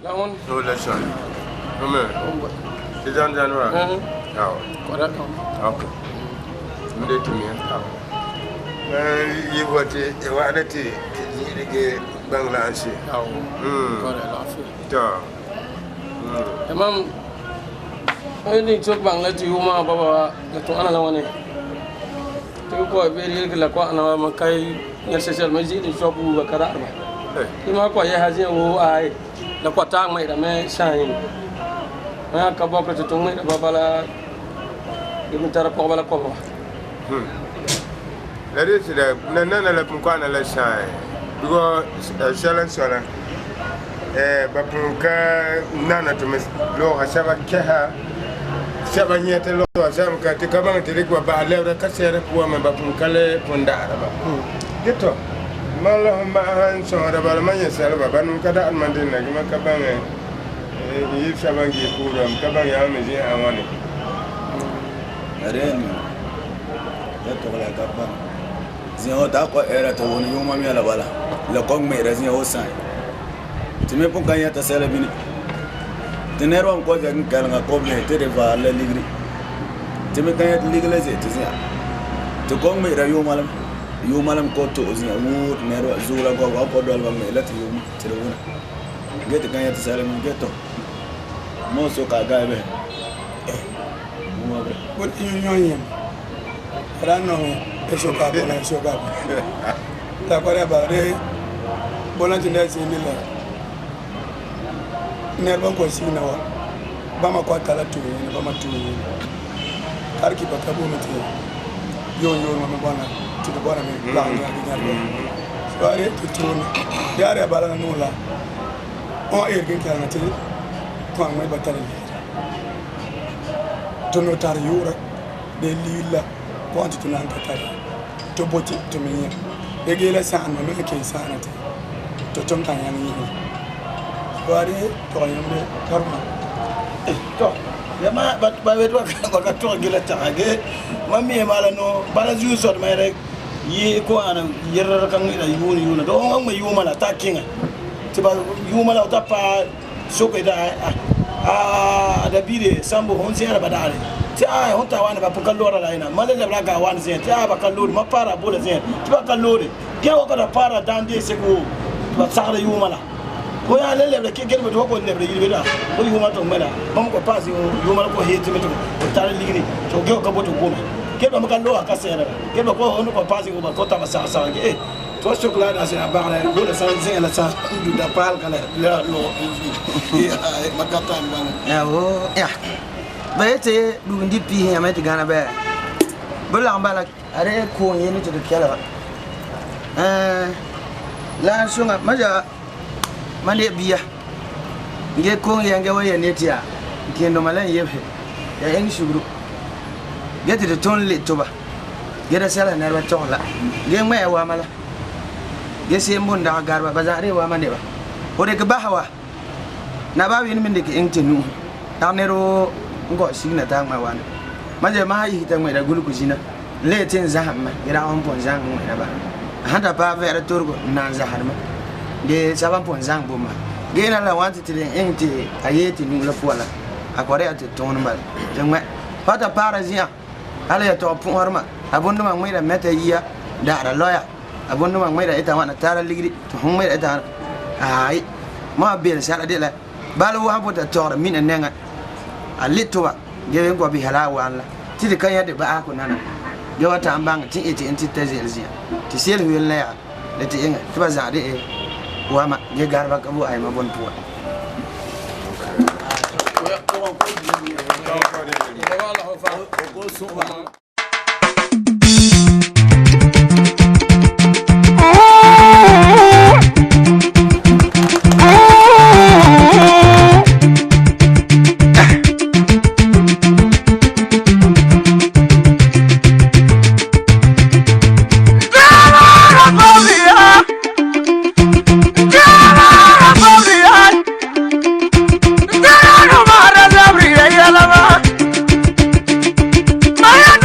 Lawan. No lesson. Amen. Tijan Janwa. Now. Correct. Okay. Mde to me. You what you wanted to get Bangladesh. Correct. Ja. Emam. Ini cok Bangladesh yuma baba tu ana lawan ni. Tu ko beri ke la ko ana makai yang sosial media ni shopu bakara ba. Ima ko ya hazi wo ai la ko tang mai da me sai. Ma ka bokko to tung mai da baba la imitara ko bala ko. La dite da nana la pun kwa na la sai. Because challenge sala ba pun ka nana to me lo ha saba keha saba nyete lo saba ka te ka bang te ko ba le ra ka sere ko ma ba pun kale pun da ba. Gito mala ma han so da ba ma nya sala ba ban ka da alman din na ma ka bang yi saba ngi ko ram ka bang ya me ji awani. Areni ya to la ka ba zio ta ko era to woni yuma mi ala bala la ko me ra zio sai time pun kan ya ta sele bini tenero an ko ja kan nga ko me te de va la ligri time kan ya ligre ze te zia to ko me ra yuma lam ko to zia mu nero zura ko ko dol ba me la te yuma te wona get kan ya ta sele mi geto mo so ka ga be mo ba ko nyonyen rano eso ka la kwara ba re bona tinda simila ne ban ko sina wa ba ma kwa kala tu ne ba ma tu ne karki ba ka bo mate yo ma bona ti do bona me la ya ga ya so are tu tu ne ya re ba la no la o er gen ka na ti ko an mai batale to no tar yura de lila ko anti tunan ka tare to boti to me e gela san no ke sanate to tom tan yan yi wari to yambe karma to yama ba wedo ka to gela taage mami mala no bala ju so mai rek yi ko ana yerra kan ida yuna do on ma yuma la takinga tiba yuma la ta pa so ko da da bide sambo hon sera badare ti a honta wana ba pakallora la ina male la ga wana zen ti a ba kallori ma para bola zen ti ba kallori ke ko da para dande se ko ba sare yuma la ko ya lele le ke gelbe to ko le yirbe da ko yuma to mela bam ko pasi yuma ko heti meto to tare ligri to ge ko boto goma ke ba makallo ka sere ke ba ko hono ko pasi ko ba ko ta sa ke to chocolat da se abara ko da san zen la sa du da pal kala la lo makata mbana ya o ya bayete du ndi pi ya meti gana be bula mbala are ko yeni to kela la sunga maja mande biya nge ko yange waye netia kendo malan yefe ya en shugru gete de ton le toba gede sala na ba tola ge me wa mala ge se mon da garba bazare wa mande ba ode ke bahawa na ba wi min de ke entenu tanero ngo signa ta ma wana maje ma yi ta mai da gulku jina le tin zahamma ira on pon zang mai da ba handa ba vera turgo nan zaharma de saban pon zang boma ge na la wanti tilen enti ayeti nu la fola akore at ton mal jengma fata para zia ala ya to pon horma abundu ma mai da meta yiya da ara loya abundu ma mai da ita wana tara ligri to hon mai da ita ai ma bel sala de la balu wa bota tor min enenga alitowa ge ngo bi hala wala ti de kan ya de ba ko nana ge wata ambang ti eti enti tezelzia ti sel huyel ya le ti inga ti ba za de e wa ma ge garba ka bu ay ma bon puwa Maya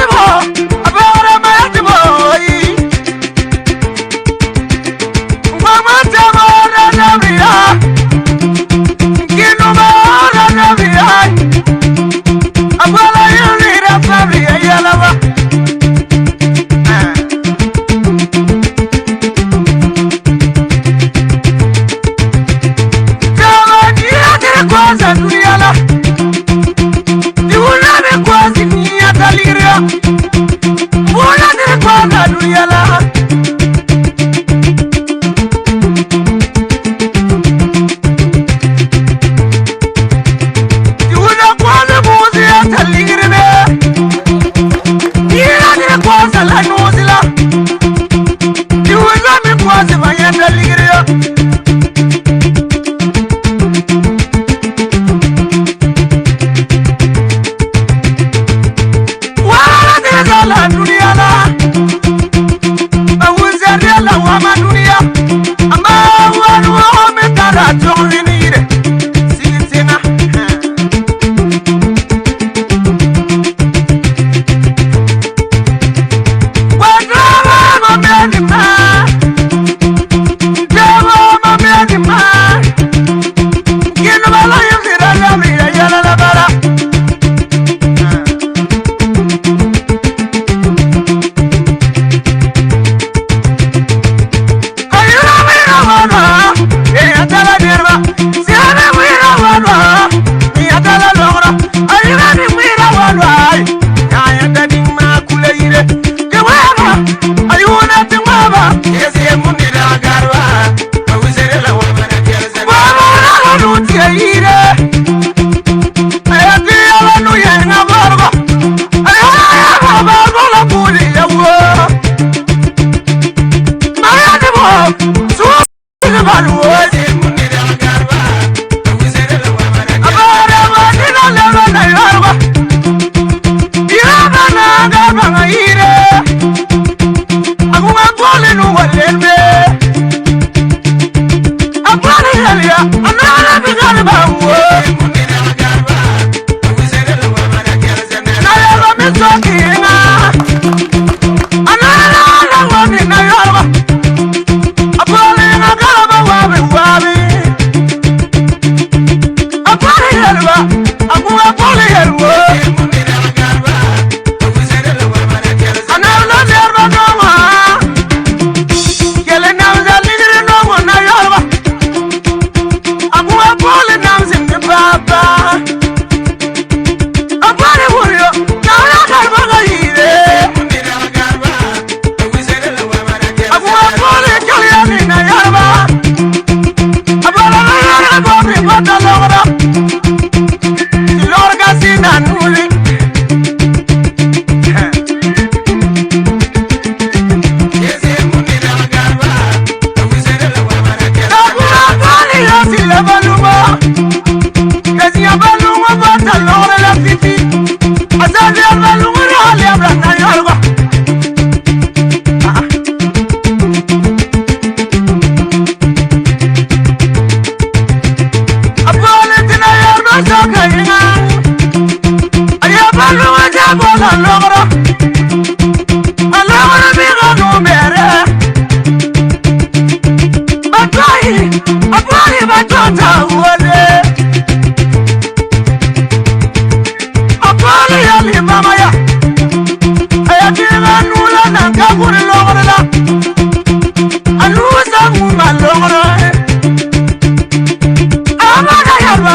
Amana yarba,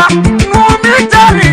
no military,